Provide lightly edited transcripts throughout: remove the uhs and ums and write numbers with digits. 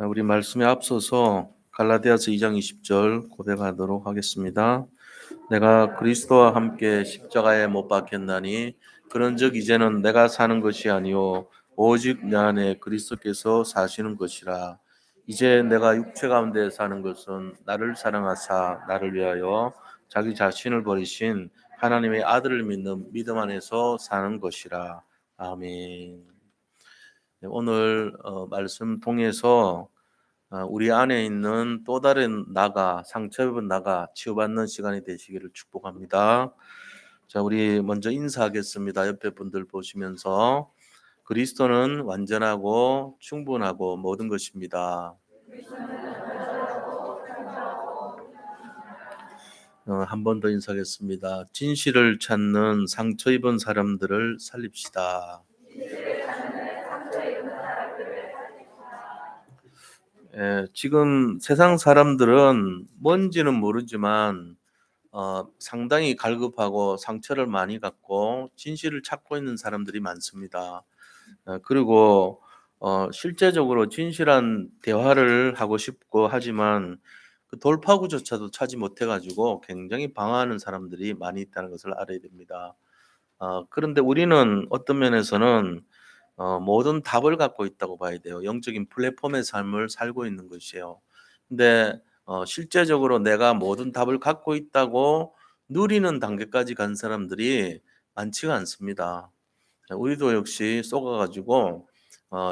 자, 우리 말씀에 앞서서 갈라디아서 2장 20절 고백하도록 하겠습니다. 내가 그리스도와 함께 십자가에 못 박혔나니 그런즉 이제는 내가 사는 것이 아니요 오직 내 안에 그리스도께서 사시는 것이라. 이제 내가 육체 가운데 사는 것은 나를 사랑하사 나를 위하여 자기 자신을 버리신 하나님의 아들을 믿는 믿음 안에서 사는 것이라. 아멘. 네, 오늘 말씀 통해서 우리 안에 있는 또 다른 나가, 상처 입은 나가 치유받는 시간이 되시기를 축복합니다. 자, 우리 먼저 인사하겠습니다. 옆에 분들 보시면서 그리스도는 완전하고 충분하고 모든 것입니다. 한 번 더 인사하겠습니다. 진실을 찾는 상처 입은 사람들을 살립시다. 지금 세상 사람들은 뭔지는 모르지만 상당히 갈급하고 상처를 많이 갖고 진실을 찾고 있는 사람들이 많습니다. 그리고 실제적으로 진실한 대화를 하고 싶고 하지만 그 돌파구조차도 찾지 못해 가지고 굉장히 방황하는 사람들이 많이 있다는 것을 알아야 됩니다. 그런데 우리는 어떤 면에서는 모든 답을 갖고 있다고 봐야 돼요. 영적인 플랫폼의 삶을 살고 있는 것이에요. 근데 실제적으로 내가 모든 답을 갖고 있다고 누리는 단계까지 간 사람들이 많지가 않습니다. 우리도 역시 속아 가지고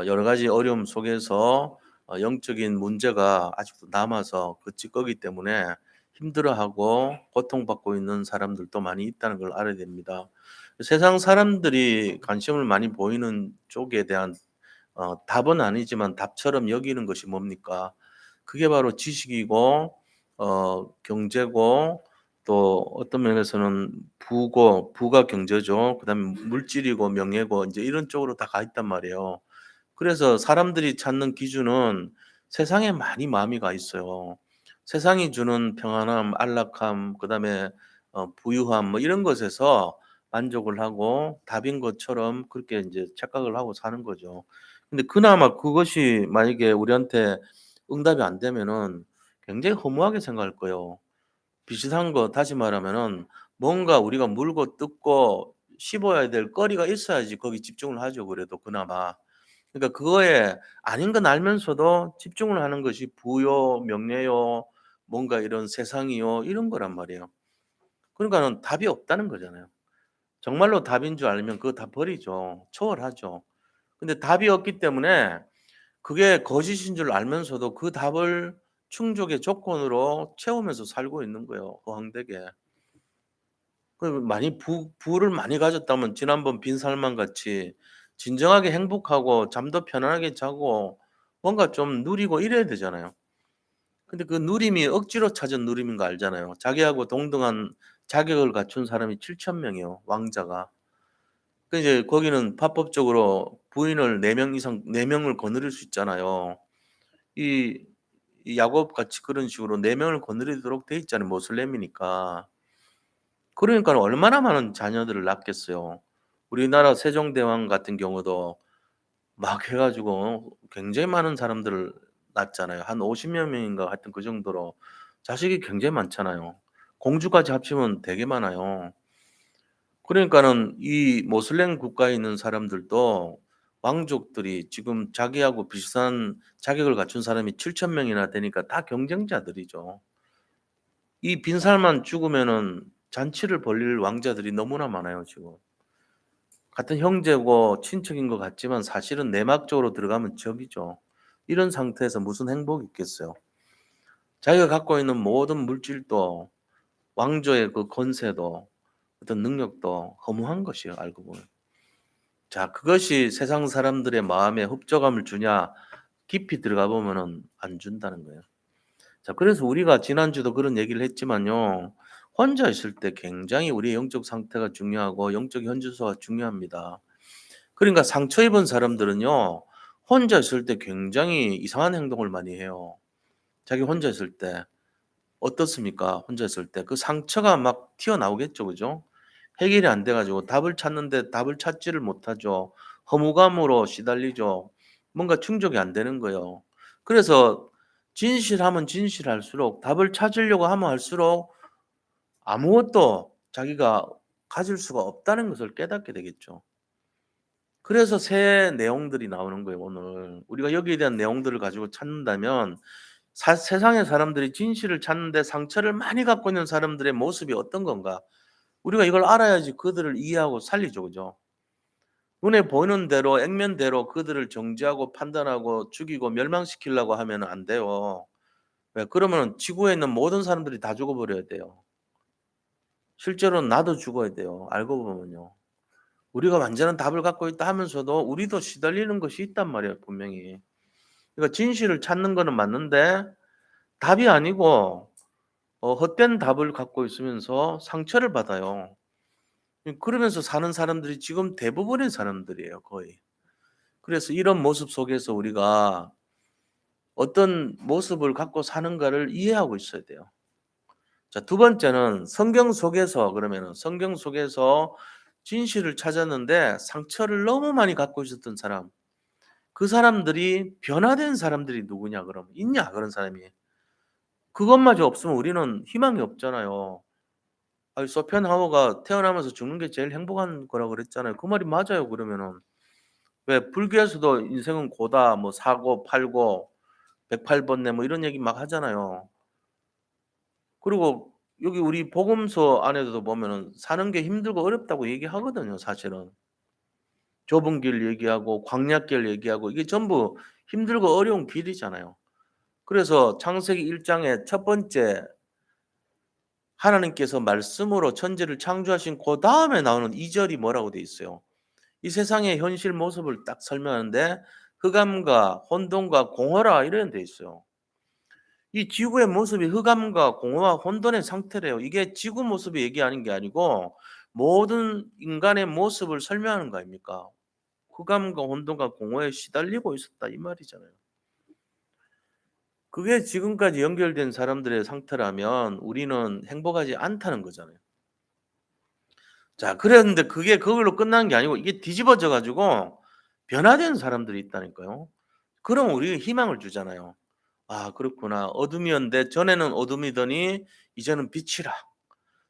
여러 가지 어려움 속에서 영적인 문제가 아직도 남아서 그 찌꺼기 때문에 힘들어하고 고통받고 있는 사람들도 많이 있다는 걸 알아야 됩니다. 세상 사람들이 관심을 많이 보이는 쪽에 대한 답은 아니지만 답처럼 여기는 것이 뭡니까? 그게 바로 지식이고 경제고 또 어떤 면에서는 부가 경제죠. 그다음에 물질이고 명예고 인제 이런 쪽으로 다 가 있단 말이에요. 그래서 사람들이 찾는 기준은 세상에 많이 마음이 가 있어요. 세상이 주는 평안함, 안락함, 그다음에 부유함 뭐 이런 것에서 만족을 하고 답인 것처럼 그렇게 인제 착각을 하고 사는 거죠. 근데 그나마 그것이 만약에 우리한테 응답이 안 되면은 굉장히 허무하게 생각할 거예요. 비슷한 거 다시 말하면은 뭔가 우리가 물고 뜯고 씹어야 될 거리가 있어야지 거기 집중을 하죠 그래도 그나마. 그러니까 그거에 아닌 건 알면서도 집중을 하는 것이 부요, 명예요, 뭔가 이런 세상이요 이런 거란 말이에요. 그러니까는 답이 없다는 거잖아요. 정말로 답인 줄 알면 그거 다 버리죠. 초월하죠. 근데 답이 없기 때문에 그게 거짓인 줄 알면서도 그 답을 충족의 조건으로 채우면서 살고 있는 거예요, 허황되게. 많이 부를 많이 가졌다면 지난번 빈살만 같이 진정하게 행복하고 잠도 편안하게 자고 뭔가 좀 누리고 이래야 되잖아요. 근데 그 누림이 억지로 찾은 누림인 거 알잖아요. 자기하고 동등한 자격을 갖춘 사람이 7천 명이요, 왕자가. 그 이제 거기는 파법적으로 부인을 4명 이상 4 명을 거느릴 수 있잖아요. 이 야곱 같이 그런 식으로 4 명을 거느리도록 돼 있잖아요, 모슬렘이니까. 그러니까는 얼마나 많은 자녀들을 낳겠어요. 우리나라 세종대왕 같은 경우도 막 해 가지고 굉장히 많은 사람들을 낳았잖아요. 한 50여 명인가 하여튼 그 정도로 자식이 굉장히 많잖아요. 공주까지 합치면 되게 많아요. 그러니까는 이 모슬렘 국가에 있는 사람들도 왕족들이 지금 자기하고 비슷한 자격을 갖춘 사람이 7천 명이나 되니까 다 경쟁자들이죠. 이 빈살만 죽으면은 잔치를 벌일 왕자들이 너무나 많아요 지금. 같은 형제고 친척인 것 같지만 사실은 내막적으로 들어가면 적이죠. 이런 상태에서 무슨 행복이 있겠어요. 자기가 갖고 있는 모든 물질도 왕조의 그 권세도 어떤 능력도 허무한 것이에요 알고 보면. 자 그것이 세상 사람들의 마음에 흡족함을 주냐 깊이 들어가 보면은 안 준다는 거예요. 자 그래서 우리가 지난주도 그런 얘기를 했지만요. 혼자 있을 때 굉장히 우리의 영적 상태가 중요하고 영적 현주소가 중요합니다. 그러니까 상처 입은 사람들은요. 혼자 있을 때 굉장히 이상한 행동을 많이 해요. 자기 혼자 있을 때. 어떻습니까? 혼자 있을 때. 그 상처가 막 튀어나오겠죠. 그죠? 해결이 안 돼 가지고 답을 찾는데 답을 찾지를 못하죠. 허무감으로 시달리죠. 뭔가 충족이 안 되는 거예요. 그래서 진실하면 진실할수록 답을 찾으려고 하면 할수록 아무것도 자기가 가질 수가 없다는 것을 깨닫게 되겠죠. 그래서 새 내용들이 나오는 거예요 오늘. 우리가 여기에 대한 내용들을 가지고 찾는다면 세상의 사람들이 진실을 찾는데 상처를 많이 갖고 있는 사람들의 모습이 어떤 건가? 우리가 이걸 알아야지 그들을 이해하고 살리죠. 그죠? 눈에 보이는 대로 액면대로 그들을 정죄하고 판단하고 죽이고 멸망시키려고 하면 안 돼요. 왜? 그러면 지구에 있는 모든 사람들이 다 죽어버려야 돼요. 실제로는 나도 죽어야 돼요. 알고 보면요. 우리가 완전한 답을 갖고 있다 하면서도 우리도 시달리는 것이 있단 말이에요, 분명히. 그러니까 진실을 찾는 거는 맞는데 답이 아니고 헛된 답을 갖고 있으면서 상처를 받아요. 그러면서 사는 사람들이 지금 대부분의 사람들이에요, 거의. 그래서 이런 모습 속에서 우리가 어떤 모습을 갖고 사는가를 이해하고 있어야 돼요. 자, 두 번째는 성경 속에서 그러면은 성경 속에서 진실을 찾았는데 상처를 너무 많이 갖고 있었던 사람. 그 사람들이 변화된 사람들이 누구냐 그럼 있냐 그런 사람이. 그것마저 없으면 우리는 희망이 없잖아요. 아니 소펜하워가 태어나면서 죽는 게 제일 행복한 거라고 그랬잖아요. 그 말이 맞아요 그러면은. 왜 불교에서도 인생은 고다 뭐 사고 팔고 108번뇌 뭐 이런 얘기 막 하잖아요. 그리고 여기 우리 복음서 안에도 보면은 사는 게 힘들고 어렵다고 얘기하거든요 사실은. 좁은 길 얘기하고 광야길 얘기하고 이게 전부 힘들고 어려운 길이잖아요. 그래서 창세기 1 장의 첫 번째 하나님께서 말씀으로 천지를 창조하신 그다음에 나오는 2 절이 뭐라고 돼 있어요. 이 세상의 현실 모습을 딱 설명하는데 흑암과 혼돈과 공허라 이런 데 있어요. 이 지구의 모습이 흑암과 공허와 혼돈의 상태래요. 이게 지구 모습을 얘기하는 게 아니고 모든 인간의 모습을 설명하는 거 아닙니까? 흑암과 혼돈과 공허에 시달리고 있었다 이 말이잖아요. 그게 지금까지 연결된 사람들의 상태라면 우리는 행복하지 않다는 거잖아요. 자, 그랬는데 그게 그걸로 끝난 게 아니고 이게 뒤집어져 가지고 변화된 사람들이 있다니까요. 그럼 우리가 희망을 주잖아요. '아 그렇구나. 어둠이었는데 전에는 어둠이더니 이제는 빛이라.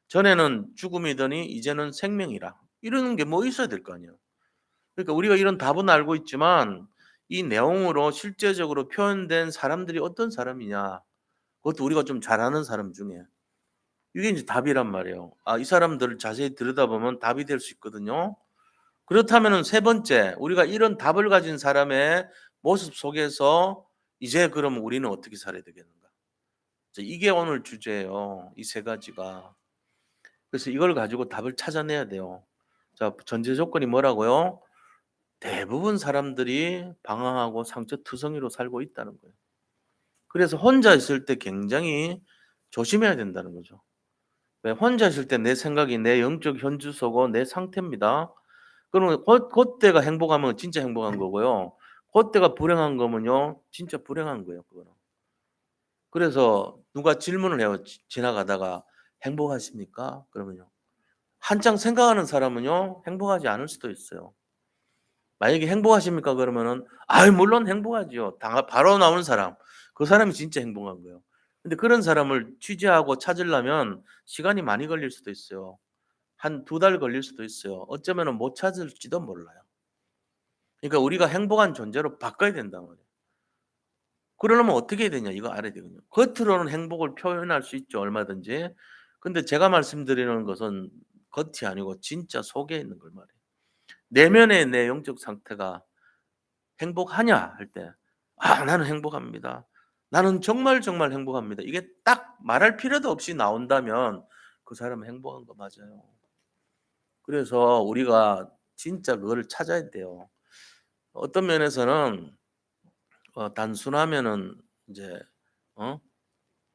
전에는 죽음이더니 이제는 생명이라.' 이러는 게 뭐 있어야 될 거 아니에요. 그러니까 우리가 이런 답은 알고 있지만 이 내용으로 실제적으로 표현된 사람들이 어떤 사람이냐. 그것도 우리가 좀 잘 아는 사람 중에. 이게 인제 답이란 말이에요. 아 이 사람들을 자세히 들여다보면 답이 될 수 있거든요. 그렇다면은 세 번째 우리가 이런 답을 가진 사람의 모습 속에서 이제 그럼 우리는 어떻게 살아야 되겠는가? 자 이게 오늘 주제예요. 이 세 가지가. 그래서 이걸 가지고 답을 찾아내야 돼요. 자 전제 조건이 뭐라고요? 대부분 사람들이 방황하고 상처투성이로 살고 있다는 거예요. 그래서 혼자 있을 때 굉장히 조심해야 된다는 거죠. 왜 혼자 있을 때 내 생각이 내 영적 현주소고 내 상태입니다. 그러면 고때가 행복하면 진짜 행복한 거고요. 고때가 불행한 거면요. 진짜 불행한 거예요 그거는. 그래서 누가 질문을 해요 지나가다가 "행복하십니까?" 그러면요. 한창 생각하는 사람은요 행복하지 않을 수도 있어요. 만약에 "행복하십니까?" 그러면은 "아이 물론 행복하지요." 바로 나오는 사람. 그 사람이 진짜 행복한 거예요. 근데 그런 사람을 취재하고 찾으려면 시간이 많이 걸릴 수도 있어요. 한 2달 걸릴 수도 있어요. 어쩌면은 못 찾을지도 몰라요. 그러니까 우리가 행복한 존재로 바꿔야 된단 말이에요. 그러려면 어떻게 해야 되냐 이거 알아야 되거든요. 겉으로는 행복을 표현할 수 있죠 얼마든지. 근데 제가 말씀드리는 것은 겉이 아니고 진짜 속에 있는 걸 말해요. 내면의 내 영적 상태가 행복하냐 할 때 "아 나는 행복합니다. 나는 정말, 정말 행복합니다." 이게 딱 말할 필요도 없이 나온다면 그 사람은 행복한 거 맞아요. 그래서 우리가 진짜 그거를 찾아야 돼요. 어떤 면에서는 단순하면은 인제 어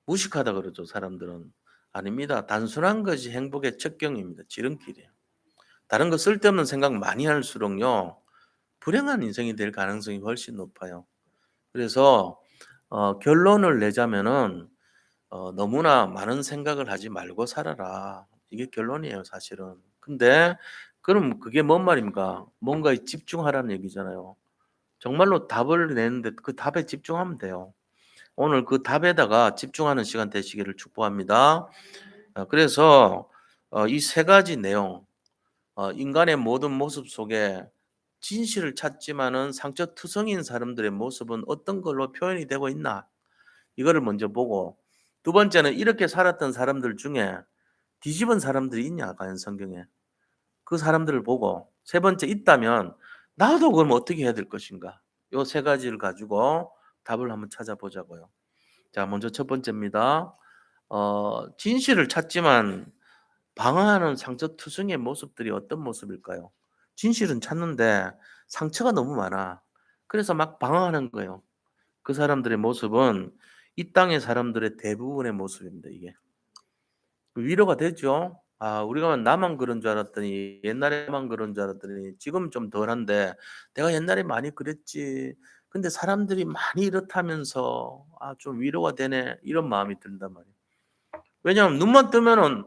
무식하다 그러죠 사람들은. 아닙니다. 단순한 것이 행복의 첩경입니다. 지름길이에요. 다른 거 쓸데없는 생각 많이 할수록요 불행한 인생이 될 가능성이 훨씬 높아요. 그래서 결론을 내자면은 "너무나 많은 생각을 하지 말고 살아라." 이게 결론이에요 사실은. 근데 그럼 그게 뭔 말입니까? 뭔가에 집중하라는 얘기잖아요. 정말로 답을 내는데 그 답에 집중하면 돼요. 오늘 그 답에다가 집중하는 시간 되시기를 축복합니다. 그래서 이 세 가지 내용, 인간의 모든 모습 속에 진실을 찾지만은 상처투성인 사람들의 모습은 어떤 걸로 표현이 되고 있나? 이거를 먼저 보고, 두 번째는 이렇게 살았던 사람들 중에 뒤집은 사람들이 있냐 과연 성경에. 그 사람들을 보고, 세 번째 있다면 나도 그럼 어떻게 해야 될 것인가. 요 세 가지를 가지고 답을 한번 찾아보자고요. 자, 먼저 첫 번째입니다. 진실을 찾지만 방어하는 상처투성의 모습들이 어떤 모습일까요? 진실은 찾는데 상처가 너무 많아. 그래서 막 방어하는 거예요. 그 사람들의 모습은 이 땅의 사람들의 대부분의 모습입니다, 이게. 위로가 되죠. 아, 우리가 나만 그런 줄 알았더니, 옛날에만 그런 줄 알았더니 지금은 좀 덜한데, 내가 옛날에 많이 그랬지. 근데 사람들이 많이 이렇다면서 좀 위로가 되네. 이런 마음이 든단 말이에요. 왜냐하면 눈만 뜨면은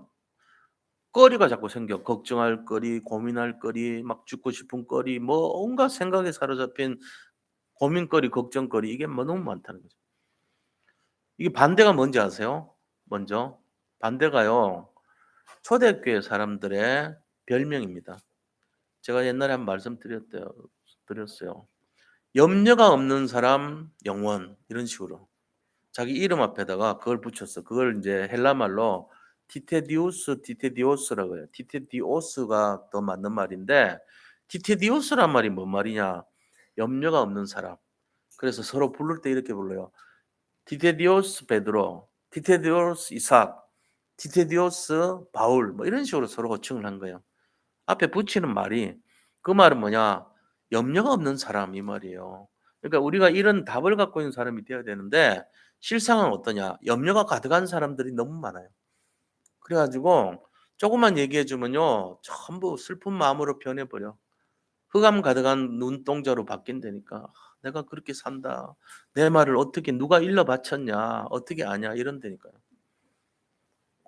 거리가 자꾸 생겨. 걱정할 거리, 고민할 거리, 막 죽고 싶은 거리, 뭐 온갖 생각에 사로잡힌 고민거리, 걱정거리, 이게 뭐 너무 많다는 거죠. 이게 반대가 뭔지 아세요? 먼저 반대가요, 초대교회 사람들의 별명입니다. 제가 옛날에 한번 드렸어요. 염려가 없는 사람 영원, 이런 식으로 자기 이름 앞에다가 그걸 붙였어. 그걸 이제 헬라 말로 디테디오스라고 해요. 디테디오스가 더 맞는 말인데, 디테디오스란 말이 뭔 말이냐? 염려가 없는 사람. 그래서 서로 부를 때 이렇게 불러요. 디테디오스 베드로, 디테디오스 이삭, 디테디오스 바울, 뭐 이런 식으로 서로 호칭을 한 거예요. 앞에 붙이는 말이, 그 말은 뭐냐? 염려가 없는 사람, 이 말이에요. 그러니까 우리가 이런 답을 갖고 있는 사람이 되어야 되는데, 실상은 어떠냐? 염려가 가득한 사람들이 너무 많아요. 그래 가지고 조금만 얘기해 주면요, 전부 슬픈 마음으로 변해버려. 흑암 가득한 눈동자로 바뀐다니까. 내가 그렇게 산다. 내 말을 어떻게 누가 일러 바쳤냐? 어떻게 아냐? 이런다니까요.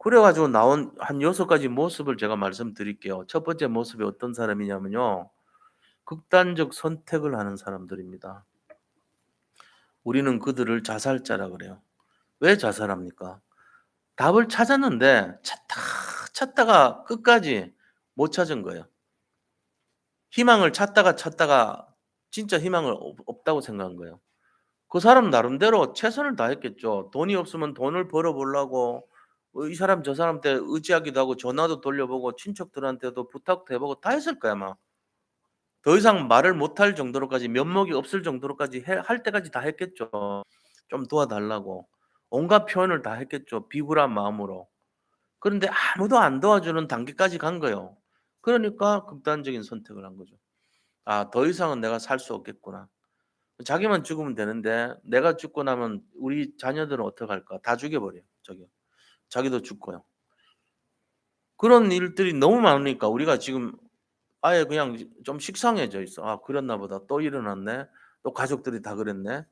그래 가지고 나온 한 6가지 모습을 제가 말씀드릴게요. 첫 번째 모습이 어떤 사람이냐면요, 극단적 선택을 하는 사람들입니다. 우리는 그들을 자살자라 그래요. 왜 자살합니까? 답을 찾았는데 찾다가 끝까지 못 찾은 거예요. 희망을 찾다가 진짜 희망을 없다고 생각한 거예요. 그 사람 나름대로 최선을 다했겠죠. 돈이 없으면 돈을 벌어 보려고 이 사람 저 사람한테 의지하기도 하고 전화도 돌려보고 친척들한테도 부탁도 해 보고 다 했을 거야 아마. 더 이상 말을 못할 정도로까지, 면목이 없을 정도로까지 할 때까지 다 했겠죠. 좀 도와달라고. 온갖 표현을 다 했겠죠, 비굴한 마음으로. 그런데 아무도 안 도와주는 단계까지 간 거예요. 그러니까 극단적인 선택을 한 거죠. '더 이상은 내가 살 수 없겠구나.' 자기만 죽으면 되는데 내가 죽고 나면 우리 자녀들은 어떡할까? 다 죽여 버려요, 저기요. 자기도 죽고요. 그런 일들이 너무 많으니까 우리가 지금 아예 그냥 좀 식상해져 있어. '아, 그랬나 보다. 또 일어났네. 또 가족들이 다 그랬네.'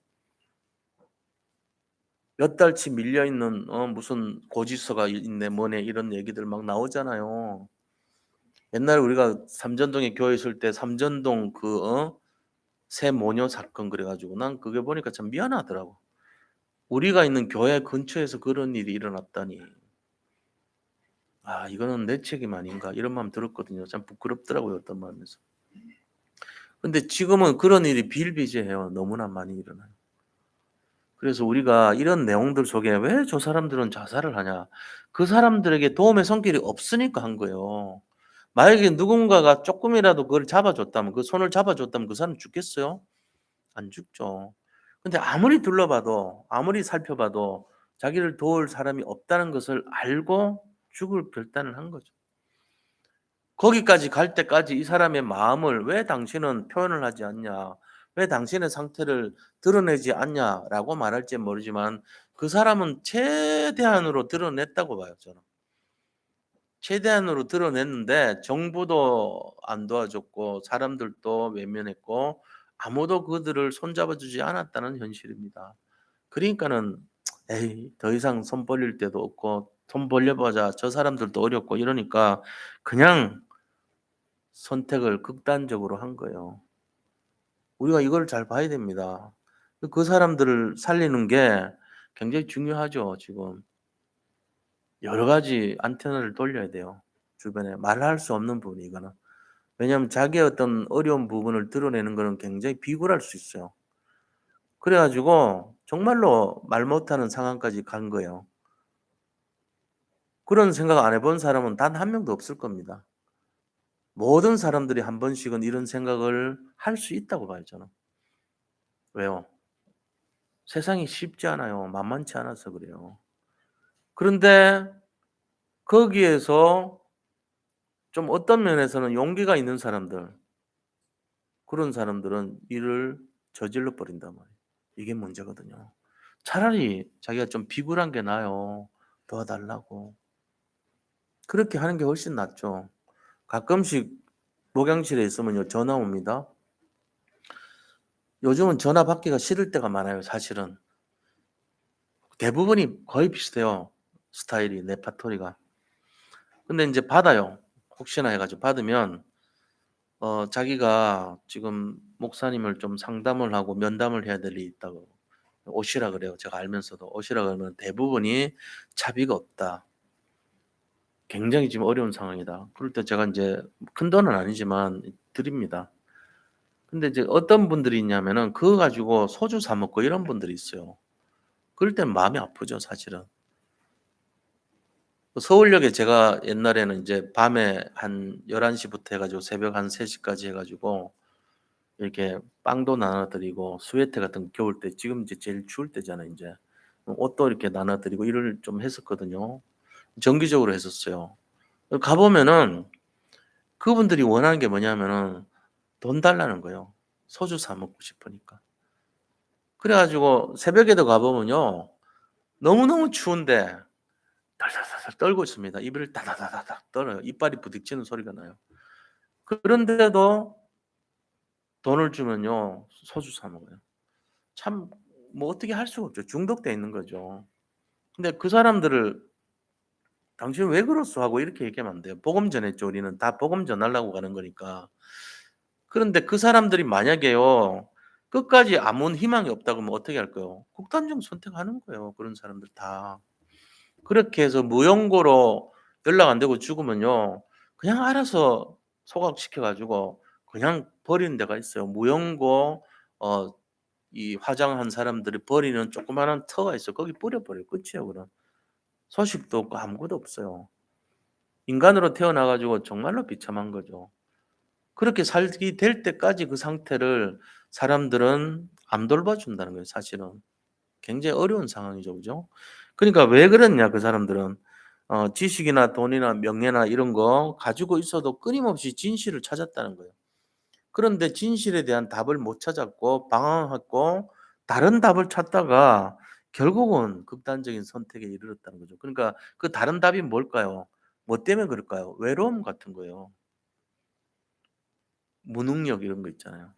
몇 달치 밀려 있는 무슨 고지서가 있네 뭐네 이런 얘기들 막 나오잖아요. 옛날에 우리가 삼전동에 교회 있을 때 삼전동 새 모녀 사건 그래 가지고 난 그게 보니까 참 미안하더라고. 우리가 있는 교회 근처에서 그런 일이 일어났다니. '이거는 내 책임 아닌가.' 이런 마음 들었거든요. 참 부끄럽더라고요, 어떤 마음에서. 근데 지금은 그런 일이 비일비재해요. 너무나 많이 일어나요. 그래서 우리가 이런 내용들 속에 '왜 저 사람들은 자살을 하냐.' 그 사람들에게 도움의 손길이 없으니까 한 거예요. 만약에 누군가가 쪼끔이라도 그걸 잡아 줬다면, 그 손을 잡아 줬다면 그 사람 죽겠어요? 안 죽죠. 근데 아무리 둘러봐도, 아무리 살펴봐도 자기를 도울 사람이 없다는 것을 알고 죽을 결단을 한 거죠. 거기까지 갈 때까지 이 사람의 마음을 "왜 당신은 표현을 하지 않냐? 왜 당신의 상태를 드러내지 않냐?"라고 말할지는 모르지만 그 사람은 최대한으로 드러냈다고 봐요, 저는. 최대한으로 드러냈는데 정부도 안 도와줬고 사람들도 외면했고 아무도 그들을 손잡아 주지 않았다는 현실입니다. 그러니까는 '에이, 더 이상 손 벌릴 데도 없고 손 벌려 보자 저 사람들도 어렵고.' 이러니까 그냥 선택을 극단적으로 한 거예요. 우리가 이걸 잘 봐야 됩니다. 그 사람들을 살리는 게 굉장히 중요하죠 지금. 여러 가지 안테나를 돌려야 돼요 주변에. 말할 수 없는 부분이 이거는. 왜냐하면 자기의 어떤 어려운 부분을 드러내는 거는 굉장히 비굴할 수 있어요. 그래 가지고 정말로 말 못하는 상황까지 간 거예요. 그런 생각 안 해본 사람은 단 한 명도 없을 겁니다. 모든 사람들이 한 번씩은 이런 생각을 할 수 있다고 봐요 저는. 왜요? 세상이 쉽지 않아요. 만만치 않아서 그래요. 그런데 거기에서 좀 어떤 면에서는 용기가 있는 사람들, 그런 사람들은 일을 저질러 버린단 말이에요. 이게 문제거든요. 차라리 자기가 좀 비굴한 게 나아요. 도와달라고. 그렇게 하는 게 훨씬 낫죠. 가끔씩 목양실에 있으면요 전화 옵니다. 요즘은 전화 받기가 싫을 때가 많아요 사실은. 대부분이 거의 비슷해요 스타일이 레파토리가. 근데 인제 받아요. 혹시나 해 가지고 받으면 자기가 지금 목사님을 좀 상담을 하고 면담을 해야 될 일이 있다고 오시라 그래요. 제가 알면서도 오시라 그러면 대부분이 "차비가 없다. 굉장히 지금 어려운 상황이다." 그럴 때 제가 인제 큰돈은 아니지만 드립니다. 근데 이제 어떤 분들이 있냐면은 그거 가지고 소주 사 먹고 이런 분들이 있어요. 그럴 땐 마음이 아프죠 사실은. 그 서울역에 제가 옛날에는 인제 밤에 한 11 시부터 해 가지고 새벽 한 3 시까지 해 가지고 이렇게 빵도 나눠 드리고 스웨터 같은 거 겨울 때 지금 이제 제일 추울 때잖아요 인제. 옷도 이렇게 나눠 드리고 일을 좀 했었거든요. 정기적으로 했었어요. 가 보면은 그분들이 원하는 게 뭐냐면은 돈 달라는 거예요. 소주 사 먹고 싶으니까. 그래 가지고 새벽에도 가 보면요. 너무너무 추운데 달달달달 떨고 있습니다. 입을 다다다다닥 떨어요. 이빨이 부딪히는 소리가 나요. 그런데도 돈을 주면요. 소주 사 먹어요. 참 뭐 어떻게 할 수가 없죠. 중독돼 있는 거죠. 근데 그 사람들을 "당신은 왜 그렇소?" 하고 이렇게 얘기하면 안 돼요. 복음 전했죠 우리는. 다 복음 전하려고 가는 거니까. 그런데 그 사람들이 만약에요. 끝까지 아무 희망이 없다 그러면 어떻게 할까요? 극단적 선택하는 거예요 그런 사람들 다. 그렇게 해서 무용고로 연락 안 되고 죽으면요. 그냥 알아서 소각시켜 가지고 그냥 버리는 데가 있어요. 무용고 어 이 화장한 사람들이 버리는 조그마한 터가 있어요. 거기 뿌려 버려요. 끝이에요 그럼. 소식도 없고 아무것도 없어요. 인간으로 태어나 가지고 정말로 비참한 거죠. 그렇게 살게 될 때까지 그 상태를 사람들은 안 돌봐준다는 거예요 사실은. 굉장히 어려운 상황이죠. 그죠? 그러니까 왜 그러냐 그 사람들은. 지식이나 돈이나 명예나 이런 거 가지고 있어도 끊임없이 진실을 찾았다는 거예요. 그런데 진실에 대한 답을 못 찾았고 방황했고 다른 답을 찾다가 결국은 극단적인 선택에 이르렀다는 거죠. 그러니까 그 다른 답이 뭘까요? 뭐 때문에 그럴까요? 외로움 같은 거예요. 무능력 이런 거 있잖아요.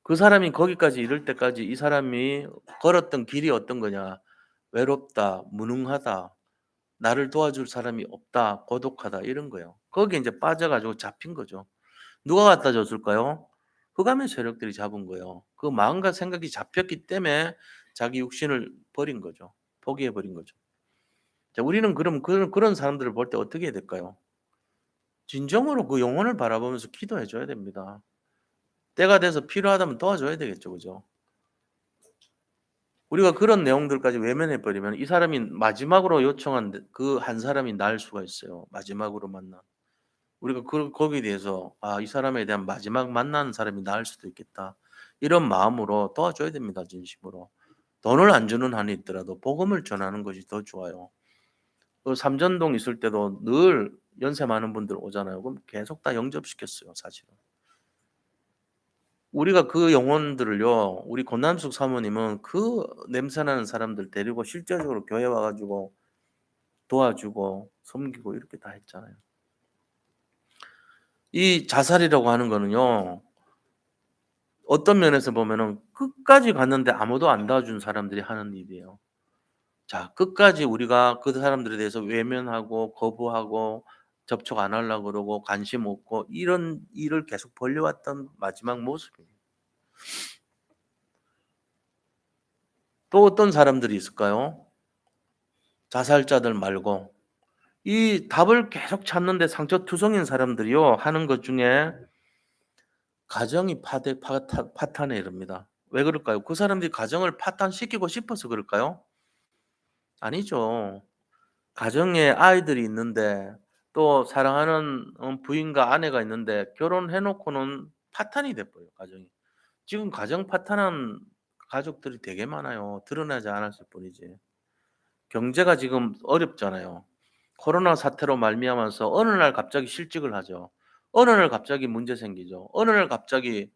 그 사람이 거기까지 이를 때까지 이 사람이 걸었던 길이 어떤 거냐. 외롭다, 무능하다, 나를 도와줄 사람이 없다, 고독하다 이런 거예요. 거기에 인제 빠져 가지고 잡힌 거죠. 누가 갖다 줬을까요? 흑암의 세력들이 잡은 거예요. 그 마음과 생각이 잡혔기 때문에 자기 육신을 버린 거죠. 포기해 버린 거죠. 자 우리는 그럼 그런 사람들을 볼 때 어떻게 해야 될까요? 진정으로 그 영혼을 바라보면서 기도해 줘야 됩니다. 때가 돼서 필요하다면 도와줘야 되겠죠. 그죠? 우리가 그런 내용들까지 외면해 버리면 이 사람이 마지막으로 요청한 그 한 사람이 나을 수가 있어요, 마지막으로 만난. 우리가 거기에 대해서 '아 이 사람에 대한 마지막 만나는 사람이 나을 수도 있겠다.' 이런 마음으로 도와줘야 됩니다 진심으로. 돈을 안 주는 한이 있더라도 복음을 전하는 것이 더 좋아요. 그 삼전동 있을 때도 늘 연세 많은 분들 오잖아요. 그럼 계속 다 영접시켰어요 사실은. 우리가 그 영혼들을요. 우리 권남숙 사모님은 그 냄새나는 사람들 데리고 실제적으로 교회 와 가지고 도와주고 섬기고 이렇게 다 했잖아요. 이 자살이라고 하는 거는요. 어떤 면에서 보면은 끝까지 갔는데 아무도 안 도와준 사람들이 하는 일이에요. 자 끝까지 우리가 그 사람들에 대해서 외면하고 거부하고 접촉 안 하려고 그러고 관심 없고 이런 일을 계속 벌려왔던 마지막 모습이에요. 또 어떤 사람들이 있을까요? 자살자들 말고. 이 답을 계속 찾는데 상처투성인 사람들이요. 하는 것 중에 가정이 파탄에 이릅니다. 왜 그럴까요? 그 사람들이 가정을 파탄시키고 싶어서 그럴까요? 아니죠. 가정에 아이들이 있는데 또 사랑하는 부인과 아내가 있는데 결혼해 놓고는 파탄이 돼 버려요, 가정이. 지금 가정 파탄한 가족들이 되게 많아요. 드러나지 않았을 뿐이지. 경제가 지금 어렵잖아요. 코로나 사태로 말미암아서 어느 날 갑자기 실직을 하죠. 어느 날 갑자기 문제 생기죠. 어느 날 갑자기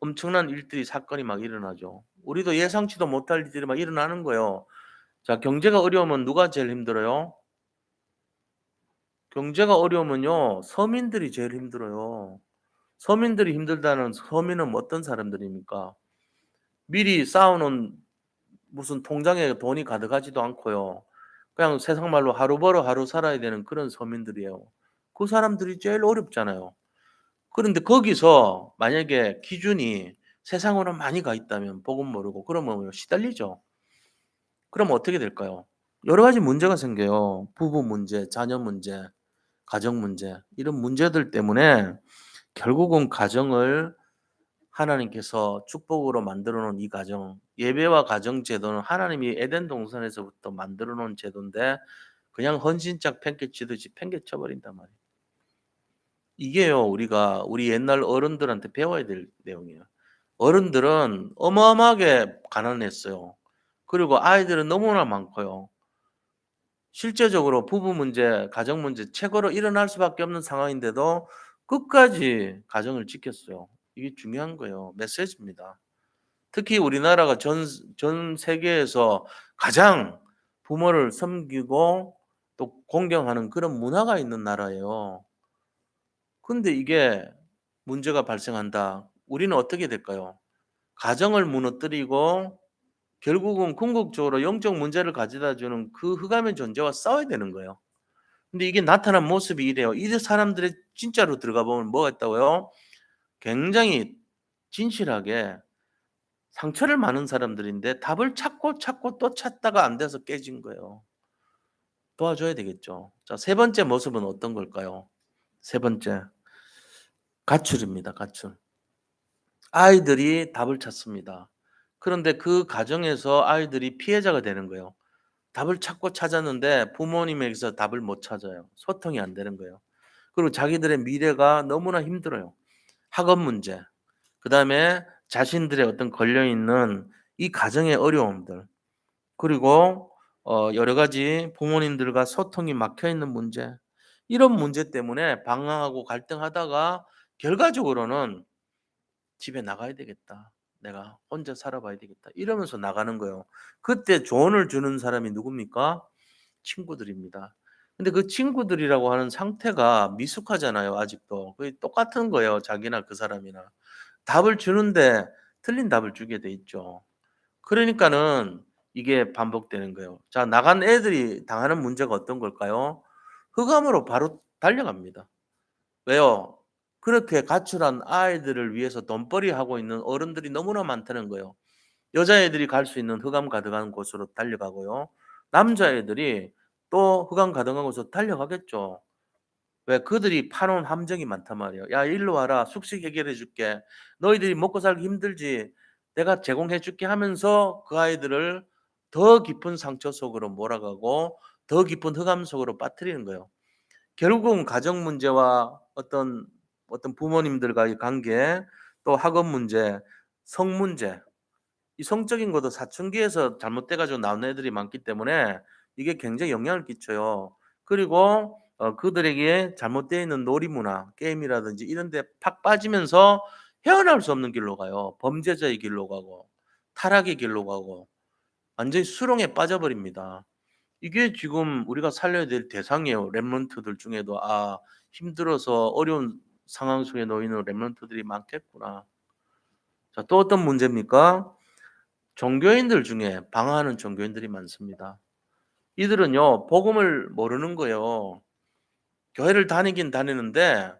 엄청난 일들이 사건이 막 일어나죠. 우리도 예상치도 못할 일들이 막 일어나는 거예요. 자, 경제가 어려우면 누가 제일 힘들어요? 경제가 어려우면요. 서민들이 제일 힘들어요. 서민들이 힘들다는 서민은 어떤 사람들입니까? 미리 쌓아 놓은 무슨 통장에 돈이 가득하지도 않고요. 그냥 세상 말로 하루 벌어 하루 살아야 되는 그런 서민들이에요. 그 사람들이 제일 어렵잖아요. 그런데 거기서 만약에 기준이 세상으로 많이 가 있다면 복음 모르고 그러면 시달리죠. 그럼 어떻게 될까요? 여러 가지 문제가 생겨요. 부부 문제, 자녀 문제, 가정 문제 이런 문제들 때문에 결국은 가정을 하나님께서 축복으로 만들어 놓은 이 가정, 예배와 가정 제도는 하나님이 에덴 동산에서부터 만들어 놓은 제도인데 그냥 헌신짝 팽개치듯이 팽개쳐 버린단 말이에요. 이게요, 우리가 우리 옛날 어른들한테 배워야 될 내용이에요. 어른들은 어마어마하게 가난했어요. 그리고 아이들은 너무나 많고요. 실제적으로 부부 문제, 가정 문제 최고로 일어날 수밖에 없는 상황인데도 끝까지 가정을 지켰어요. 이게 중요한 거예요. 메시지입니다. 특히 우리나라가 전 세계에서 가장 부모를 섬기고 또 공경하는 그런 문화가 있는 나라예요. 근데 이게 문제가 발생한다. 우리는 어떻게 될까요? 가정을 무너뜨리고 결국은 궁극적으로 영적 문제를 가져다 주는 그 흑암의 존재와 싸워야 되는 거예요. 근데 이게 나타난 모습이 이래요. 이 사람들의 진짜로 들어가 보면 뭐가 있다고요? 굉장히 진실하게 상처를 많은 사람들인데 답을 찾고 찾고 또 찾다가 안 돼서 깨진 거예요. 도와줘야 되겠죠. 자, 세 번째 모습은 어떤 걸까요? 세 번째. 가출입니다, 가출. 아이들이 답을 찾습니다. 그런데 그 가정에서 아이들이 피해자가 되는 거예요. 답을 찾고 찾았는데 부모님에게서 답을 못 찾아요. 소통이 안 되는 거예요. 그리고 자기들의 미래가 너무나 힘들어요. 학업 문제, 그다음에 자신들의 어떤 걸려 있는 이 가정의 어려움들, 그리고 여러 가지 부모님들과 소통이 막혀 있는 문제, 이런 문제 때문에 방황하고 갈등하다가 결과적으로는 '집에 나가야 되겠다. 내가 혼자 살아봐야 되겠다.' 이러면서 나가는 거예요. 그때 조언을 주는 사람이 누굽니까? 친구들입니다. 근데 그 친구들이라고 하는 상태가 미숙하잖아요, 아직도. 그게 똑같은 거예요, 자기나 그 사람이나. 답을 주는데 틀린 답을 주게 돼 있죠. 그러니까는 이게 반복되는 거예요. 자, 나간 애들이 당하는 문제가 어떤 걸까요? 흑암으로 바로 달려갑니다. 왜요? 그렇게 가출한 아이들을 위해서 돈벌이하고 있는 어른들이 너무나 많다는 거예요. 여자애들이 갈 수 있는 흑암 가득한 곳으로 달려가고요. 남자애들이 또 흑암 가득한 곳으로 달려가겠죠. 왜? 그들이 파놓은 함정이 많단 말이에요. "야 일로 와라. 숙식 해결해 줄게. 너희들이 먹고 살기 힘들지. 내가 제공해 줄게." 하면서 그 아이들을 더 깊은 상처 속으로 몰아가고 더 깊은 흑암 속으로 빠뜨리는 거예요. 결국은 가정 문제와 어떤 부모님들과의 관계, 또 학업 문제, 성 문제, 이 성적인 것도 사춘기에서 잘못돼 가지고 나온 애들이 많기 때문에 이게 굉장히 영향을 끼쳐요. 그리고 그들에게 잘못되어 있는 놀이 문화, 게임이라든지 이런 데 팍 빠지면서 헤어나올 수 없는 길로 가요. 범죄자의 길로 가고 타락의 길로 가고 완전히 수렁에 빠져버립니다. 이게 지금 우리가 살려야 될 대상이에요. 렘넌트들 중에도 '아 힘들어서 어려운 상황 속에 놓여 있는 렘넌트들이 많겠구나.' 자, 또 어떤 문제입니까? 종교인들 중에 방황하는 종교인들이 많습니다. 이들은요, 복음을 모르는 거예요. 교회를 다니긴 다니는데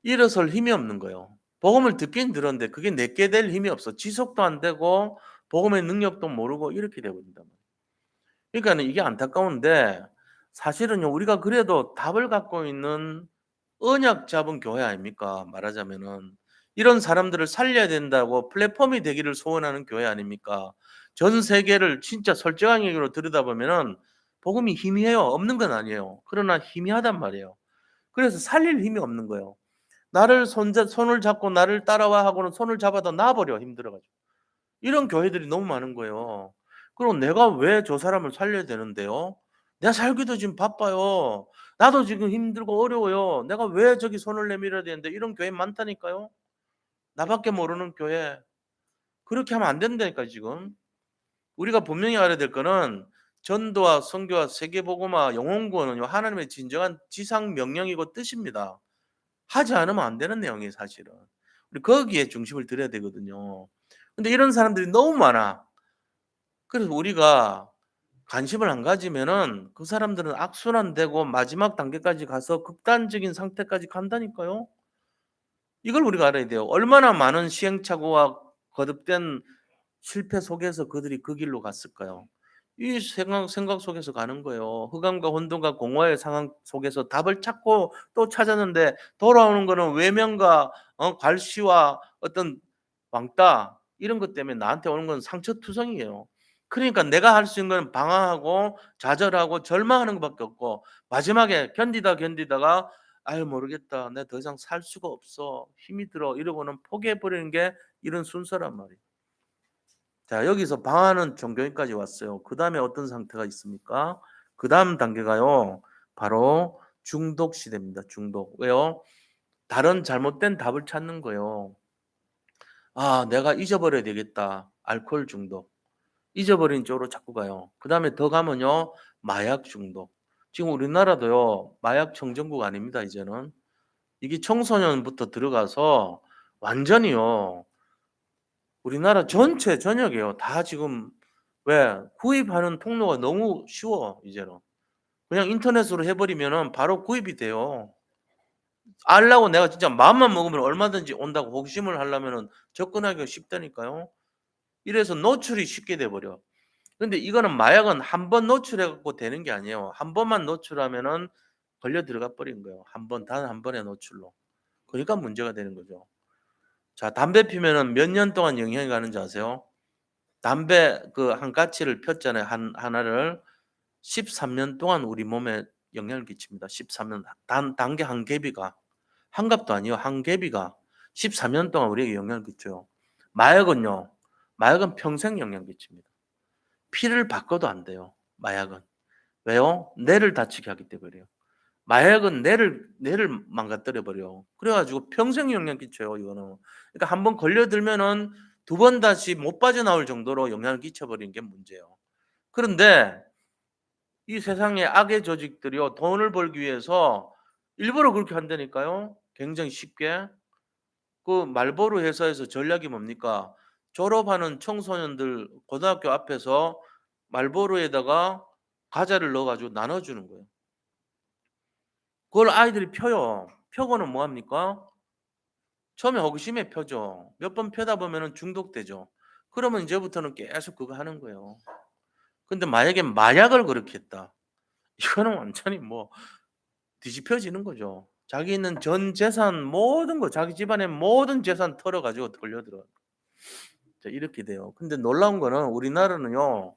일어설 힘이 없는 거예요. 복음을 듣긴 들었는데 그게 내게 될 힘이 없어. 지속도 안 되고 복음의 능력도 모르고 이렇게 돼 버린단 말이에요. 그러니까는 이게 안타까운데 사실은요 우리가 그래도 답을 갖고 있는 언약 잡은 교회 아닙니까? 말하자면은. 이런 사람들을 살려야 된다고 플랫폼이 되기를 소원하는 교회 아닙니까? 전 세계를 진짜 솔직한 얘기로 들여다보면은 복음이 희미해요. 없는 건 아니에요. 그러나 희미하단 말이에요. 그래서 살릴 힘이 없는 거예요. 나를 손을 잡고 나를 따라와 하고는 손을 잡아도 놔 버려 힘들어 가지고. 이런 교회들이 너무 많은 거예요. 그럼 내가 왜 저 사람을 살려야 되는데요? 내가 살기도 지금 바빠요. 나도 지금 힘들고 어려워요. 내가 왜 저기 손을 내밀어야 되는데 이런 교회 많다니까요. 나밖에 모르는 교회. 그렇게 하면 안 된다니까요 지금. 우리가 분명히 알아야 될 거는 전도와 선교와 세계복음화 영혼구원은요 하나님의 진정한 지상 명령이고 뜻입니다. 하지 않으면 안 되는 내용이에요 사실은. 우리 거기에 중심을 들여야 되거든요. 근데 이런 사람들이 너무 많아. 그래서 우리가 관심을 안 가지면은 그 사람들은 악순환되고 마지막 단계까지 가서 극단적인 상태까지 간다니까요. 이걸 우리가 알아야 돼요. 얼마나 많은 시행착오와 거듭된 실패 속에서 그들이 그 길로 갔을까요? 이 생각 속에서 가는 거예요. 흑암과 혼돈과 공허의 상황 속에서 답을 찾고 또 찾았는데 돌아오는 거는 외면과 괄시와 어떤 왕따 이런 것 때문에 나한테 오는 건 상처투성이에요. 그러니까 내가 할 수 있는 건 방황하고 좌절하고 절망하는 것밖에 없고 마지막에 견디다가 '아유 모르겠다. 내가 더 이상 살 수가 없어. 힘이 들어.' 이러고는 포기해 버리는 게 이런 순서란 말이에요. 자 여기서 방황하는 종교인까지 왔어요. 그다음에 어떤 상태가 있습니까? 그다음 단계가요. 바로 중독 시대입니다. 중독. 왜요? 다른 잘못된 답을 찾는 거예요. '아 내가 잊어버려야 되겠다.' 알코올 중독. 잊어버리는 쪽으로 자꾸 가요. 그다음에 더 가면요. 마약 중독. 지금 우리나라도요. 마약 청정국 아닙니다 이제는. 이게 청소년부터 들어가서 완전히요. 우리나라 전체 전역이에요. 다 지금 왜 구입하는 통로가 너무 쉬워 이제는. 그냥 인터넷으로 해 버리면은 바로 구입이 돼요. 알라고 내가 진짜 마음만 먹으면 얼마든지 온다고 호기심을 하려면은 접근하기가 쉽다니까요. 이래서 노출이 쉽게 돼 버려. 근데 이거는 마약은 한 번 노출해 갖고 되는 게 아니에요. 한 번만 노출하면은 걸려 들어가 버린 거예요. 한 번 단 한 번의 노출로. 그러니까 문제가 되는 거죠. 자 담배 피면은 몇 년 동안 영향이 가는지 아세요? 담배 그 한 가치를 폈잖아요. 하나를 13년 동안 우리 몸에 영향을 끼칩니다. 13년 단계 한 개비가. 한 값도 아니에요. 한 개비가 13년 동안 우리에게 영향을 끼쳐요. 마약은요. 마약은 평생 영향 끼칩니다. 피를 바꿔도 안 돼요. 마약은. 왜요? 뇌를 다치게 하기 때문에요. 마약은 뇌를 망가뜨려 버려요. 그래 가지고 평생 영향 끼쳐요 이거는. 그러니까 한번 걸려들면은 두 번 다시 못 빠져나올 정도로 영향을 끼쳐 버리는 게 문제예요. 그런데 이 세상의 악의 조직들이요 돈을 벌기 위해서 일부러 그렇게 한다니까요. 굉장히 쉽게. 그 말보로 회사에서 전략이 뭡니까? 졸업하는 청소년들 고등학교 앞에서 말보로에다가 과자를 넣어 가지고 나눠 주는 거예요. 그걸 아이들이 펴요. 펴고는 뭐 합니까? 처음에 호기심에 펴죠. 몇 번 펴다 보면은 중독되죠. 그러면 인제부터는 계속 그거 하는 거예요. 근데 만약에 마약을 그렇게 했다. 이거는 완전히 뭐 뒤집혀지는 거죠. 자기 있는 전 재산 모든 거 자기 집안의 모든 재산 털어 가지고 돌려들어요. 자 이렇게 돼요. 근데 놀라운 거는 우리나라는요.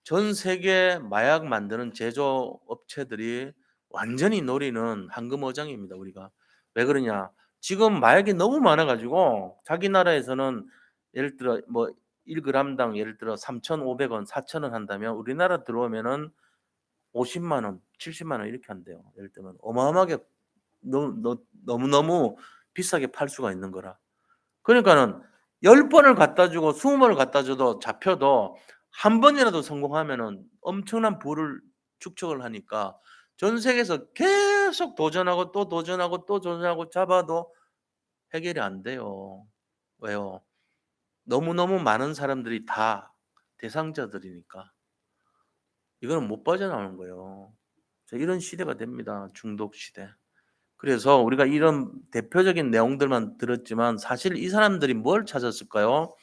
전 세계 마약 만드는 제조업체들이 완전히 노리는 황금어장입니다 우리가. 왜 그러냐. 지금 마약이 너무 많아 가지고 자기 나라에서는 예를 들어 뭐 1 그램당 예를 들어 3,500 원, 4,000원 한다면 우리나라 들어오면은 50만 원, 70만 원 이렇게 한대요. 예를 들면 어마어마하게 너무너무 비싸게 팔 수가 있는 거라. 그러니까는 10 번을 갖다 주고 20 번을 갖다 줘도 잡혀도 한 번이라도 성공하면은 엄청난 부를 축적을 하니까 전 세계에서 계속 도전하고 또 도전하고 또 도전하고 잡아도 해결이 안 돼요. 왜요? 너무너무 많은 사람들이 다 대상자들이니까. 이거는 못 빠져나오는 거예요. 자 이런 시대가 됩니다. 중독 시대. 그래서 우리가 이런 대표적인 내용들만 들었지만 사실 이 사람들이 뭘 찾았을까요?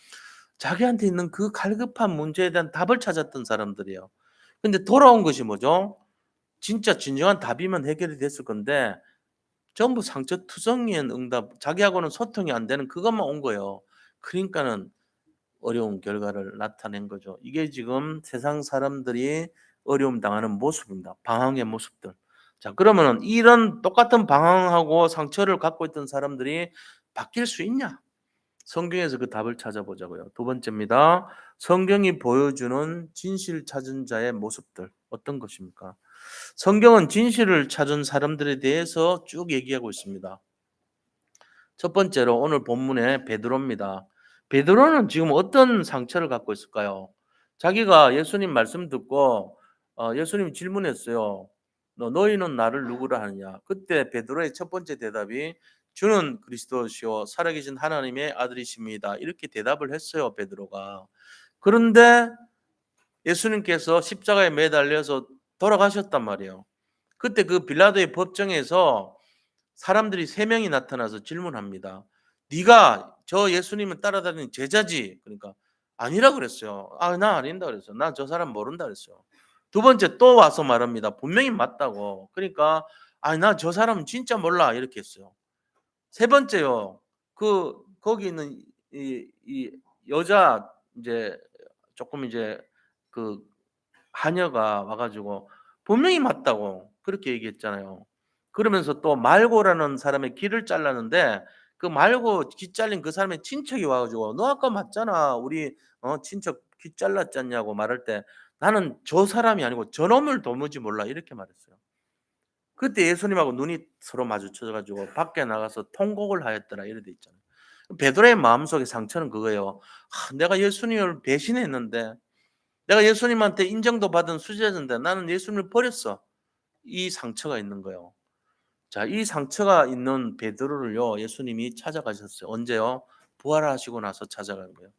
자기한테 있는 그 갈급한 문제에 대한 답을 찾았던 사람들이에요. 근데 돌아온 것이 뭐죠? 진짜 진정한 답이면 해결이 됐을 건데 전부 상처투성이인 응답, 자기하고는 소통이 안 되는 그것만 온 거예요. 그러니까는 어려운 결과를 나타낸 거죠. 이게 지금 세상 사람들이 어려움 당하는 모습입니다. 방황의 모습들. 자, 그러면은 이런 똑같은 방황하고 상처를 갖고 있던 사람들이 바뀔 수 있냐? 성경에서 그 답을 찾아보자고요. 두 번째입니다. 성경이 보여주는 진실 찾은 자의 모습들 어떤 것입니까? 성경은 진실을 찾은 사람들에 대해서 쭉 얘기하고 있습니다. 첫 번째로 오늘 본문의 베드로입니다. 베드로는 지금 어떤 상처를 갖고 있을까요? 자기가 예수님 말씀 듣고 예수님 질문했어요. 너희는 나를 누구라 하느냐? 그때 베드로의 첫 번째 대답이 주는 그리스도시요 살아계신 하나님의 아들이십니다. 이렇게 대답을 했어요, 베드로가. 그런데 예수님께서 십자가에 매달려서 돌아가셨단 말이에요. 그때 그 빌라도의 법정에서 사람들이 세 명이 나타나서 질문합니다. "네가 저 예수님을 따라다니는 제자지?" 그러니까 "아니라." 그랬어요. "아 나 아닌다." 그랬어요. "난 저 사람 모른다." 그랬어요. 두 번째 또 와서 말합니다. 분명히 맞다고. 그러니까 "아니 나 저 사람은 진짜 몰라." 이렇게 했어요. 세 번째요. 거기 있는 이 여자 이제 조금 이제 그 하녀가 와 가지고 분명히 맞다고 그렇게 얘기했잖아요. 그러면서 또 말고라는 사람의 귀를 잘랐는데 그 말고 귀 잘린 그 사람의 친척이 와 가지고 "너 아까 맞잖아. 우리 친척 귀 잘랐지 않냐."고 말할 때 "나는 저 사람이 아니고 저놈을 도무지 몰라." 이렇게 말했어요. 그때 예수님하고 눈이 서로 마주쳐 가지고 밖에 나가서 통곡을 하였더라 이래 돼 있잖아요. 베드로의 마음속의 상처는 그거예요. '내가 예수님을 배신했는데 내가 예수님한테 인정도 받은 수제자인데 나는 예수님을 버렸어.' 이 상처가 있는 거예요. 자, 이 상처가 있는 베드로를요 예수님이 찾아가셨어요. 언제요? 부활하시고 나서 찾아간 거예요.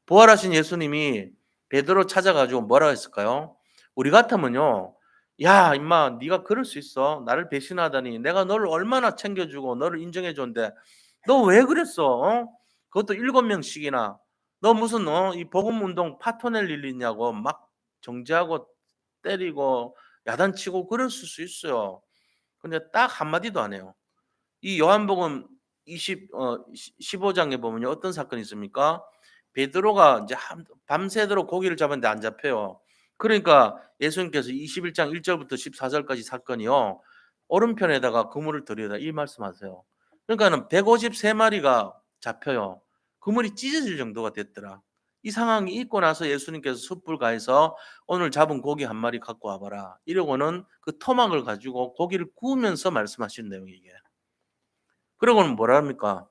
부활하신 예수님이 베드로 찾아 가지고 뭐라고 했을까요? 우리 같으면요. "야 임마 네가 그럴 수 있어. 나를 배신하다니. 내가 너를 얼마나 챙겨 주고 너를 인정해 줬는데 너 왜 그랬어? 그것도 7명씩이나. 너 무슨 이 복음 운동 파토낼 일 있냐고." 막 정죄하고 때리고 야단치고 그랬을 수 있어요. 근데 딱 한마디도 안 해요. 이 요한복음 15 장에 보면요. 어떤 사건이 있습니까? 베드로가 인제 밤새도록 고기를 잡았는데 안 잡혀요. 그러니까 예수님께서 21장 1 절부터 14 절까지 사건이요. 오른편에다가 그물을 들이라 이 말씀하세요. 그러니까는 153 마리가 잡혀요. 그물이 찢어질 정도가 됐더라. 이 상황이 있고 나서 예수님께서 숯불가에서 "오늘 잡은 고기 한 마리 갖고 와 봐라." 이러고는 그 토막을 가지고 고기를 구우면서 말씀하시는 내용이에요 이게. 그러고는 뭐라 합니까?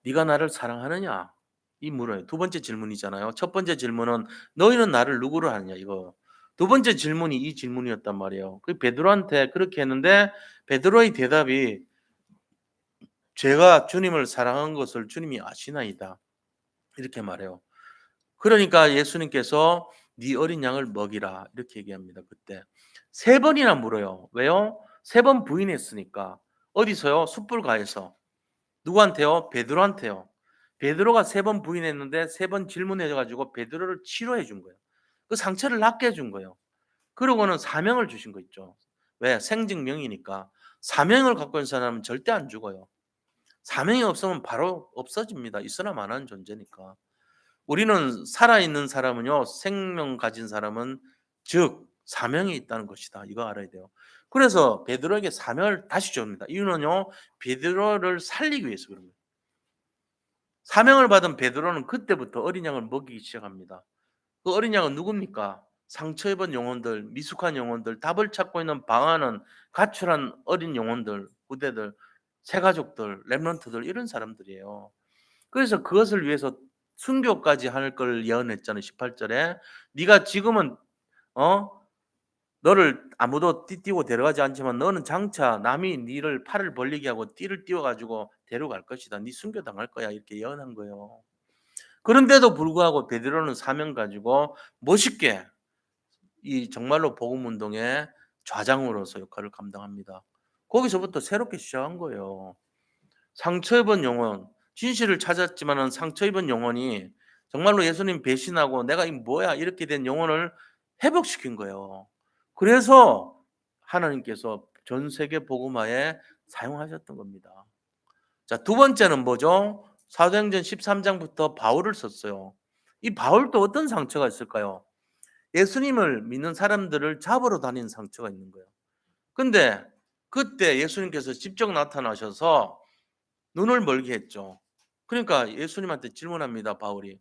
"네가 나를 사랑하느냐?" 이 물어요. 두 번째 질문이잖아요. 첫 번째 질문은 "너희는 나를 누구로 아느냐?" 이거. 두 번째 질문이 이 질문이었단 말이에요. 그 베드로한테 그렇게 했는데 베드로의 대답이 "제가 주님을 사랑한 것을 주님이 아시나이다." 이렇게 말해요. 그러니까 예수님께서 "네 어린 양을 먹이라." 이렇게 얘기합니다 그때. 세 번이나 물어요. 왜요? 세 번 부인했으니까. 어디서요? 숯불가에서. 누구한테요? 베드로한테요. 베드로가 세 번 부인했는데 세 번 질문해 가지고 베드로를 치료해 준 거예요. 그 상처를 낫게 해준 거예요. 그러고는 사명을 주신 거 있죠. 왜? 생직명이니까. 사명을 갖고 있는 사람은 절대 안 죽어요. 사명이 없으면 바로 없어집니다. 있으나 마나한 존재니까. 우리는 살아있는 사람은요. 생명 가진 사람은 즉 사명이 있다는 것이다. 이거 알아야 돼요. 그래서 베드로에게 사명을 다시 줍니다. 이유는요. 베드로를 살리기 위해서 그런 거예요. 사명을 받은 베드로는 그때부터 어린 양을 먹이기 시작합니다. 그 어린 양은 누굽니까? 상처 입은 영혼들, 미숙한 영혼들, 답을 찾고 있는 방황하는 가출한 어린 영혼들, 후대들, 새가족들, 렘넌트들 이런 사람들이에요. 그래서 그것을 위해서 순교까지 할 걸 예언했잖아요. 18 절에. "네가 지금은 어 너를 아무도 띠띠고 데려가지 않지만 너는 장차 남이 네를 팔을 벌리게 하고 띠를 띄워 가지고 데려갈 것이다. 네 순교당할 거야." 이렇게 예언한 거예요. 그런데도 불구하고 베드로는 사명 가지고 멋있게 이 정말로 복음 운동의 좌장으로서 역할을 감당합니다. 거기서부터 새롭게 시작한 거예요. 상처 입은 영혼, 진실을 찾았지만은 상처 입은 영혼이 정말로 예수님 배신하고 '내가 이 뭐야.' 이렇게 된 영혼을 회복시킨 거예요. 그래서 하나님께서 전 세계 복음화에 사용하셨던 겁니다. 자, 두 번째는 뭐죠? 사도행전 13 장부터 바울을 썼어요. 이 바울도 어떤 상처가 있을까요? 예수님을 믿는 사람들을 잡으러 다니는 상처가 있는 거예요. 근데 그때 예수님께서 직접 나타나셔서 눈을 멀게 했죠. 그러니까 예수님한테 질문합니다, 바울이.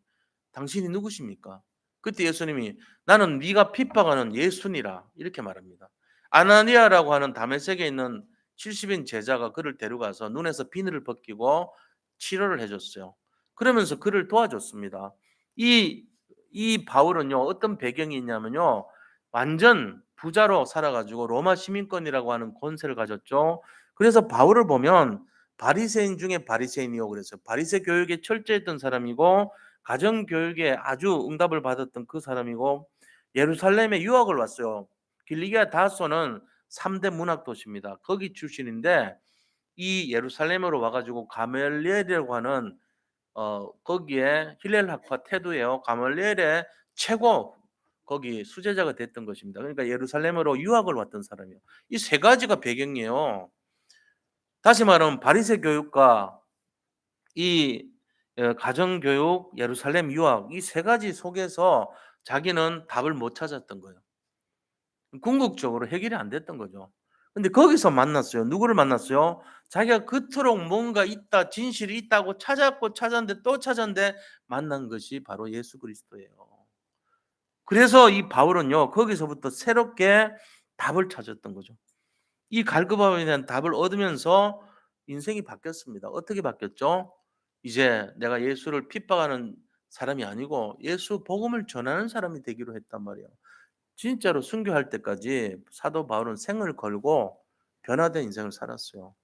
당신이 누구십니까? 그때 예수님이 나는 네가 핍박하는 예수니라 이렇게 말합니다. 아나니아라고 하는 다메섹에 있는 70인 제자가 그를 데려가서 눈에서 비늘을 벗기고 치료를 해줬어요. 그러면서 그를 도와줬습니다. 이, 이 바울은요, 어떤 배경이 있냐면요, 완전 부자로 살아가지고 로마 시민권이라고 하는 권세를 가졌죠. 그래서 바울을 보면 바리새인 중에 바리새인이요 그랬어요. 바리새 교육에 철저했던 사람이고 가정 교육에 아주 응답을 받았던 그 사람이고 예루살렘에 유학을 왔어요. 길리기아 다소는 3대 문학 도시입니다. 거기 출신인데 이 예루살렘으로 와가지고 가멜리엘이라고 하는 거기에 힐렐 학파 태도예요. 가멜리엘의 최고 거기 수제자가 됐던 것입니다. 그러니까 예루살렘으로 유학을 왔던 사람이에요. 이 세 가지가 배경이에요. 다시 말하면 바리새 교육과 이 가정 교육, 예루살렘 유학 이 세 가지 속에서 자기는 답을 못 찾았던 거예요. 궁극적으로 해결이 안 됐던 거죠. 근데 거기서 만났어요. 누구를 만났어요? 자기가 그토록 뭔가 있다, 진실이 있다고 찾았고 찾았는데 또 찾았는데 만난 것이 바로 예수 그리스도예요. 그래서 이 바울은요, 거기서부터 새롭게 답을 찾았던 거죠. 이 갈급함에 대한 답을 얻으면서 인생이 바뀌었습니다. 어떻게 바뀌었죠? 이제 내가 예수를 핍박하는 사람이 아니고 예수 복음을 전하는 사람이 되기로 했단 말이에요. 진짜로 순교할 때까지 사도 바울은 생을 걸고 변화된 인생을 살았어요.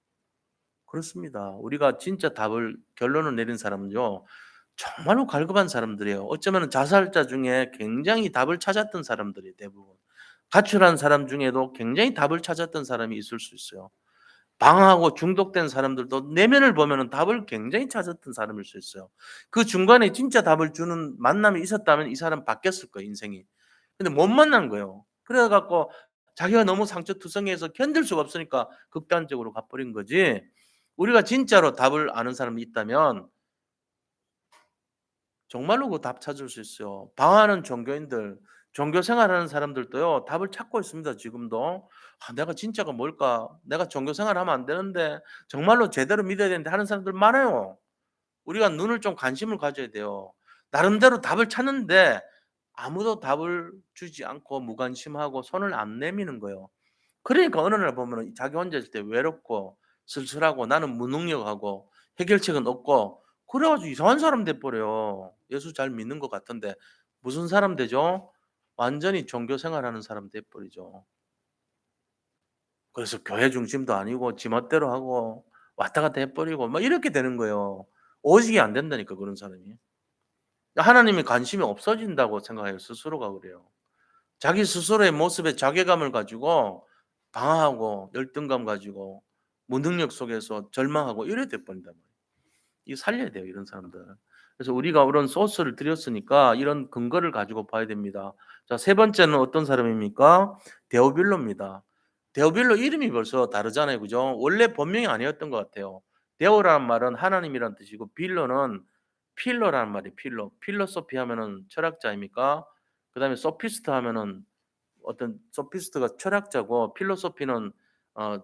그렇습니다. 우리가 진짜 답을 결론을 내린 사람은요. 정말로 갈급한 사람들이에요. 어쩌면 자살자 중에 굉장히 답을 찾았던 사람들이 대부분. 가출한 사람 중에도 굉장히 답을 찾았던 사람이 있을 수 있어요. 방황하고 중독된 사람들도 내면을 보면은 답을 굉장히 찾았던 사람일 수 있어요. 그 중간에 진짜 답을 주는 만남이 있었다면 이 사람 바뀌었을 거예요, 인생이. 근데 못 만난 거예요. 그래 갖고 자기가 너무 상처투성이해서 견딜 수가 없으니까 극단적으로 가버린 거지. 우리가 진짜로 답을 아는 사람이 있다면 정말로 그 답 찾을 수 있어요. 방황하는 종교인들, 종교 생활하는 사람들도요. 답을 찾고 있습니다 지금도. '아 내가 진짜가 뭘까? 내가 종교 생활하면 안 되는데 정말로 제대로 믿어야 되는데.' 하는 사람들 많아요. 우리가 눈을 좀 관심을 가져야 돼요. 나름대로 답을 찾는데 아무도 답을 주지 않고 무관심하고 손을 안 내미는 거예요. 그러니까 어느 날 보면은 자기 혼자 있을 때 외롭고 쓸쓸하고 나는 무능력하고 해결책은 없고 그래 가지고 이상한 사람 돼 버려요. 예수 잘 믿는 것 같은데 무슨 사람 되죠? 완전히 종교 생활하는 사람 돼 버리죠. 그래서 교회 중심도 아니고 지 멋대로 하고 왔다 갔다 해 버리고 막 이렇게 되는 거예요. 오직이 안 된다니까 그런 사람이. 하나님이 관심이 없어진다고 생각해요. 스스로가 그래요. 자기 스스로의 모습에 자괴감을 가지고 방황하고 열등감 가지고 무능력 속에서 절망하고 이래 돼 버린단 말이에요. 이거 살려야 돼요, 이런 사람들. 그래서 우리가 그런 소스를 드렸으니까 이런 근거를 가지고 봐야 됩니다. 자, 세 번째는 어떤 사람입니까? 데오빌로입니다. 데오빌로 이름이 벌써 다르잖아요. 그죠? 원래 본명이 아니었던 것 같아요. 데오라는 말은 하나님이란 뜻이고 빌로는 필러라는 말이에요. 필러. 필로소피 하면은 철학자입니까? 그다음에 소피스트 하면은 어떤 소피스트가 철학자고 필로소피는 어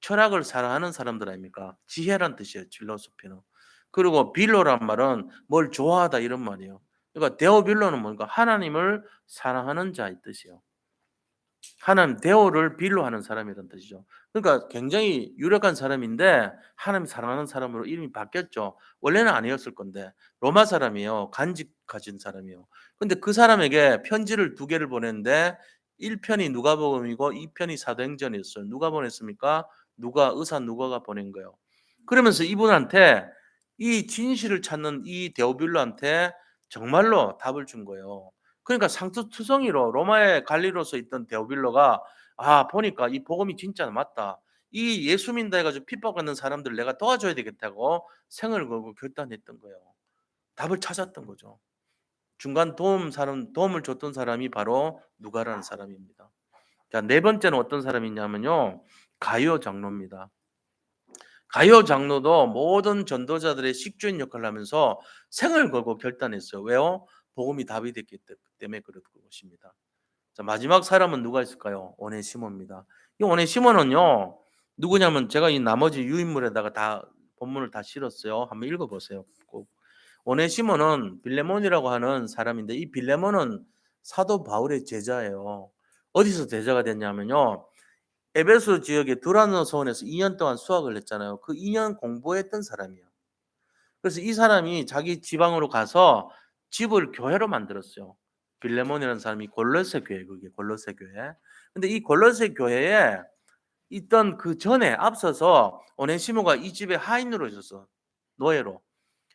철학을 사랑하는 사람들 아닙니까? 지혜란 뜻이에요, 필로소피는. 그리고 빌로란 말은 뭘 좋아하다 이런 말이에요. 그러니까 데오빌로는 뭔가 하나님을 사랑하는 자의 뜻이에요. 하나님 데오를 빌로 하는 사람이란 뜻이죠. 그러니까 굉장히 유력한 사람인데 하나님 사랑하는 사람으로 이름이 바뀌었죠. 원래는 아니었을 건데 로마 사람이에요. 간직 가진 사람이에요. 근데 그 사람에게 편지를 두 개를 보냈는데 1편이 누가복음이고 2편이 사도행전이었어요. 누가 보냈습니까? 의사 누가가 보낸 거예요. 그러면서 이분한테 이 진실을 찾는 이 데오빌로한테 정말로 답을 준 거예요. 그러니까 상투투성이로 로마의 관리로서 있던 데오빌로가 아 보니까 이 복음이 진짜 맞다. 이 예수 믿는다 해 가지고 핍박받는 사람들을 내가 도와줘야 되겠다고 생을 걸고 결단했던 거예요. 답을 찾았던 거죠. 중간 도움을 줬던 사람이 바로 누가라는 사람입니다. 자, 네 번째는 어떤 사람이냐면요. 가룟 장로입니다. 가룟 장로도 모든 전도자들의 식주인 역할을 하면서 생을 걸고 결단했어요. 왜요? 복음이 답이 됐기 때문에 그럴 것입니다. 자, 마지막 사람은 누가 있을까요? 오네시모입니다. 이 오네시모는요. 누구냐면 제가 이 나머지 유인물에다가 다 본문을 다 실었어요. 한번 읽어보세요. 꼭. 오네시모는 빌레몬이라고 하는 사람인데 이 빌레몬은 사도 바울의 제자예요. 어디서 제자가 됐냐면요. 에베소 지역의 두라노 서원에서 2년 동안 수학을 했잖아요. 그 2년 공부했던 사람이에요. 그래서 이 사람이 자기 지방으로 가서 집을 교회로 만들었어요. 빌레몬이라는 사람이 골로새 교회, 그게 골로새 교회. 근데 이 골로새 교회에 있던 그 전에 앞서서 오네시모가 이 집에 하인으로 있었어. 노예로.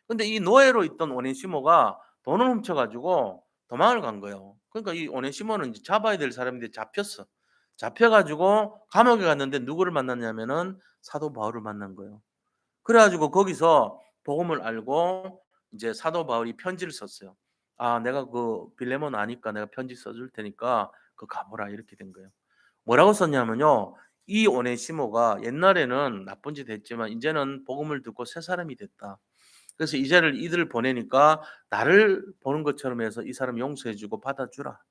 근데 이 노예로 있던 오네시모가 돈을 훔쳐 가지고 도망을 간 거예요. 그러니까 이 오네시모는 이제 잡아야 될 사람인데 잡혔어. 잡혀 가지고 감옥에 갔는데 누구를 만났냐면은 사도 바울을 만난 거예요. 그래 가지고 거기서 복음을 알고 이제 사도 바울이 편지를 썼어요. "아 내가 그 빌레몬 아니까 내가 편지 써 줄 테니까 그 가 보라." 이렇게 된 거예요. 뭐라고 썼냐면요. 이 오네시모가 옛날에는 나쁜 짓 했지만 인제는 복음을 듣고 새 사람이 됐다. 그래서 이들을 보내니까 나를 보는 것처럼 해서 이 사람 용서해 주고 받아주라.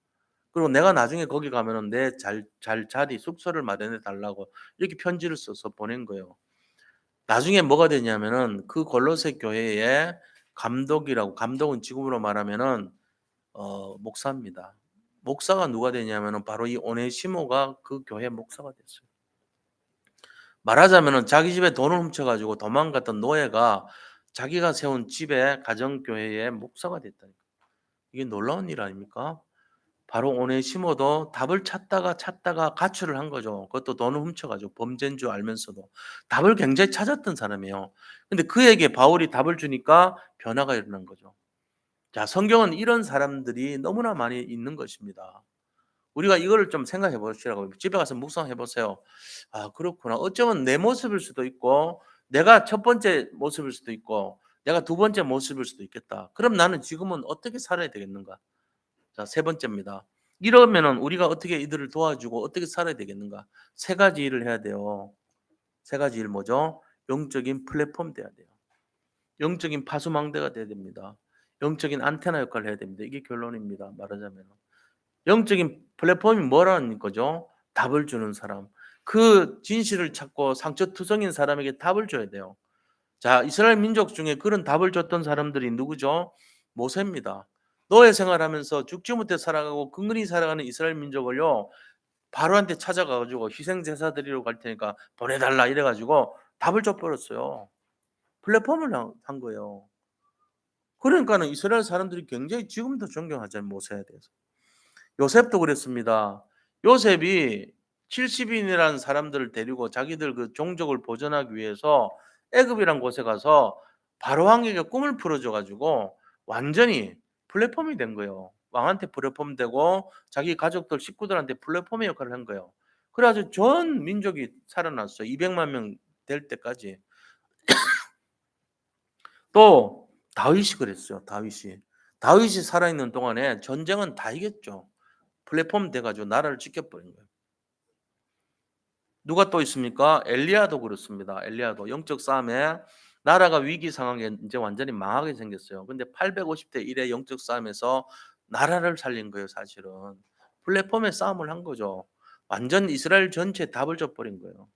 그리고 내가 나중에 거기 가면은 내 자리 숙소를 마련해 달라고 이렇게 편지를 써서 보낸 거예요. 나중에 뭐가 되냐면은 그 골로새 교회의 감독은 지금으로 말하면은 목사입니다. 목사가 누가 되냐면은 바로 이 오네시모가 그 교회 목사가 됐어요. 말하자면은 자기 집에 돈을 훔쳐 가지고 도망갔던 노예가 자기가 세운 집의 가정교회의 목사가 됐다니까. 이게 놀라운 일 아닙니까? 바로 오네시모도 답을 찾다가 가출을 한 거죠. 그것도 돈을 훔쳐 가지고 범죄인 줄 알면서도. 답을 굉장히 찾았던 사람이에요. 근데 그에게 바울이 답을 주니까 변화가 일어난 거죠. 자, 성경은 이런 사람들이 너무나 많이 있는 것입니다. 우리가 이거를 좀 생각해 보시라고 집에 가서 묵상해 보세요. '아 그렇구나.' 어쩌면 내 모습일 수도 있고 내가 첫 번째 모습일 수도 있고 내가 두 번째 모습일 수도 있겠다. 그럼 나는 지금은 어떻게 살아야 되겠는가? 자, 세 번째입니다. 이러면은 우리가 어떻게 이들을 도와주고 어떻게 살아야 되겠는가? 세 가지 일을 해야 돼요. 세 가지 일 뭐죠? 영적인 플랫폼 돼야 돼요. 영적인 파수망대가 돼야 됩니다. 영적인 안테나 역할을 해야 됩니다. 이게 결론입니다. 말하자면. 영적인 플랫폼이 뭐라는 거죠? 답을 주는 사람. 그 진실을 찾고 상처투성인 사람에게 답을 줘야 돼요. 자, 이스라엘 민족 중에 그런 답을 줬던 사람들이 누구죠? 모세입니다. 노예 생활하면서 죽지 못해 살아가고 근근히 살아가는 이스라엘 민족을요. 바로한테 찾아가 가지고 희생 제사 드리러 갈 테니까 보내 달라 이래 가지고 답을 줘 버렸어요. 플랫폼을 한 거예요. 그러니까는 이스라엘 사람들이 굉장히 지금도 존경하잖아요, 모세에 대해서. 요셉도 그랬습니다. 요셉이 70인이라는 사람들을 데리고 자기들 그 종족을 보존하기 위해서 애굽이란 곳에 가서 바로 왕에게 꿈을 풀어 줘 가지고 완전히 플랫폼이 된 거예요. 왕한테 플랫폼 되고 자기 가족들 식구들한테 플랫폼의 역할을 한 거예요. 그래 가지고 전 민족이 살아났어요. 200만 명 될 때까지. 또 다윗이 그랬어요, 다윗이. 다윗이 살아있는 동안에 전쟁은 다 이겼죠. 플랫폼 돼 가지고 나라를 지켜버린 거예요. 누가 또 있습니까? 엘리야도 그렇습니다. 엘리야도 영적 싸움에 나라가 위기 상황에 인제 완전히 망하게 생겼어요. 근데 850대 1의 영적 싸움에서 나라를 살린 거예요, 사실은. 플랫폼의 싸움을 한 거죠. 완전 이스라엘 전체에 답을 줘 버린 거예요.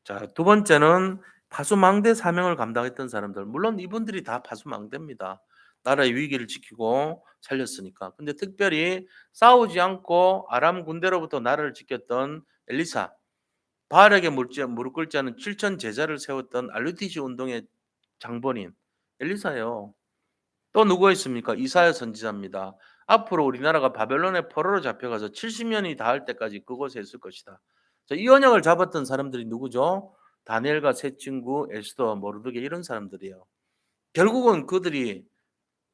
자, 두 번째는 파수망대 사명을 감당했던 사람들. 물론 이분들이 다 파수망대입니다. 나라의 위기를 지키고 살렸으니까. 근데 특별히 싸우지 않고 아람 군대로부터 나라를 지켰던 엘리사, 바알에게 무릎 꿇지 않은 7천 제자를 세웠던 알루티시 운동의 장본인 엘리사예요. 또 누가 있습니까? 이사야 선지자입니다. 앞으로 우리나라가 바벨론의 포로로 잡혀가서 70년이 닿을 때까지 그곳에 있을 것이다. 자, 이 언약을 잡았던 사람들이 누구죠? 다니엘과 세 친구, 에스더, 모르드게 이런 사람들이에요. 결국은 그들이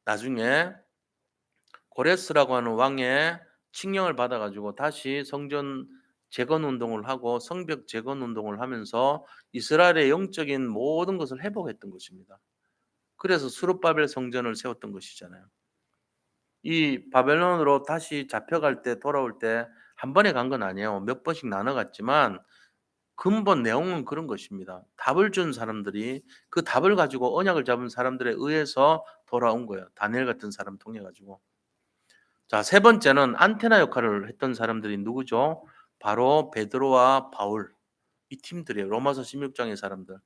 나중에 고레스라고 하는 왕의 칙령을 받아 가지고 다시 성전 재건 운동을 하고 성벽 재건 운동을 하면서 이스라엘의 영적인 모든 것을 회복했던 것입니다. 그래서 수룹바벨 성전을 세웠던 것이잖아요. 이 바벨론으로 다시 잡혀갈 때 돌아올 때 한 번에 간 건 아니에요. 몇 번씩 나눠 갔지만 근본 내용은 그런 것입니다. 답을 준 사람들이 그 답을 가지고 언약을 잡은 사람들에 의해서 돌아온 거예요. 다니엘 같은 사람 통해 가지고. 자, 세 번째는 안테나 역할을 했던 사람들이 누구죠? 바로 베드로와 바울. 이 팀들이에요. 로마서 16장의 사람들.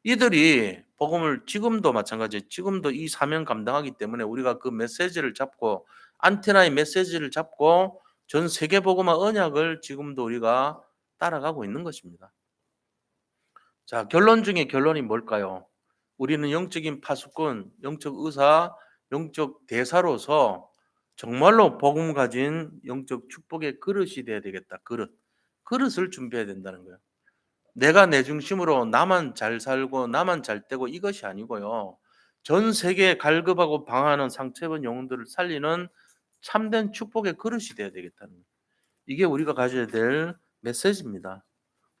이들이 복음을 지금도 마찬가지예요. 지금도 이 사명 감당하기 때문에 우리가 그 메시지를 잡고 안테나의 메시지를 잡고 전 세계 복음화 언약을 지금도 우리가 따라가고 있는 것입니다. 자, 결론 중에 결론이 뭘까요? 우리는 영적인 파수꾼, 영적 의사, 영적 대사로서 정말로 복음 가진 영적 축복의 그릇이 돼야 되겠다. 그릇을 준비해야 된다는 거예요. 내가 내 중심으로 나만 잘 살고 나만 잘 되고 이것이 아니고요. 전 세계에 갈급하고 방황하는 상처 입은 영혼들을 살리는 참된 축복의 그릇이 돼야 되겠다는 거예요. 이게 우리가 가져야 될 메시지입니다.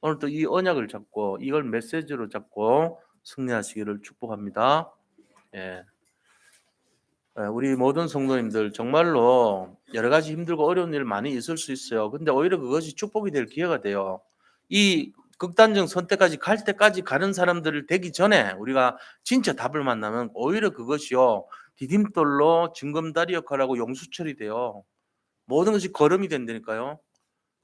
오늘도 이 언약을 잡고 이걸 메시지로 잡고 승리하시기를 축복합니다. 예. 우리 모든 성도님들 정말로 여러 가지 힘들고 어려운 일 많이 있을 수 있어요. 근데 오히려 그것이 축복이 될 기회가 돼요. 이 극단적 선택까지 갈 때까지 가는 사람들을 되기 전에 우리가 진짜 답을 만나면 오히려 그것이요. 디딤돌로 징검다리 역할하고 용수철이 돼요. 모든 것이 걸음이 된다니까요.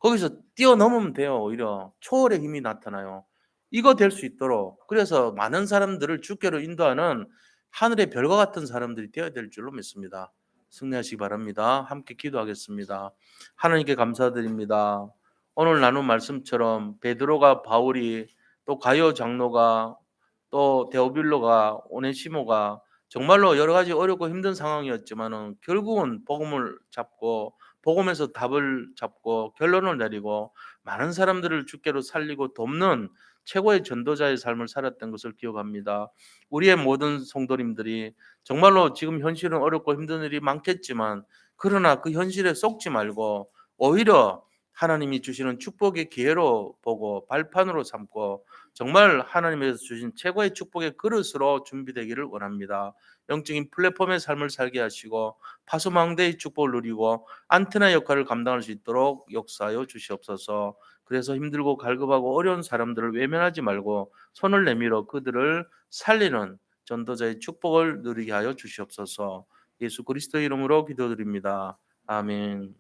거기서 뛰어넘으면 돼요. 오히려 초월의 힘이 나타나요. 이거 될 수 있도록 그래서 많은 사람들을 주께로 인도하는 하늘의 별과 같은 사람들이 되어야 될 줄로 믿습니다. 승리하시기 바랍니다. 함께 기도하겠습니다. 하나님께 감사드립니다. 오늘 나눈 말씀처럼 베드로가 바울이 또 가요 장로가 또 데오빌로가 오네시모가 정말로 여러 가지 어렵고 힘든 상황이었지만은 결국은 복음을 잡고 복음에서 답을 잡고 결론을 내리고 많은 사람들을 주께로 살리고 돕는 최고의 전도자의 삶을 살았던 것을 기억합니다. 우리의 모든 성도님들이 정말로 지금 현실은 어렵고 힘든 일이 많겠지만 그러나 그 현실에 속지 말고 오히려 하나님이 주시는 축복의 기회로 보고 발판으로 삼고 정말 하나님께서 주신 최고의 축복의 그릇으로 준비되기를 원합니다. 영적인 플랫폼의 삶을 살게 하시고 파수망대의 축복을 누리고 안테나 역할을 감당할 수 있도록 역사하여 주시옵소서. 그래서 힘들고 갈급하고 어려운 사람들을 외면하지 말고 손을 내밀어 그들을 살리는 전도자의 축복을 누리게 하여 주시옵소서. 예수 그리스도의 이름으로 기도드립니다. 아멘.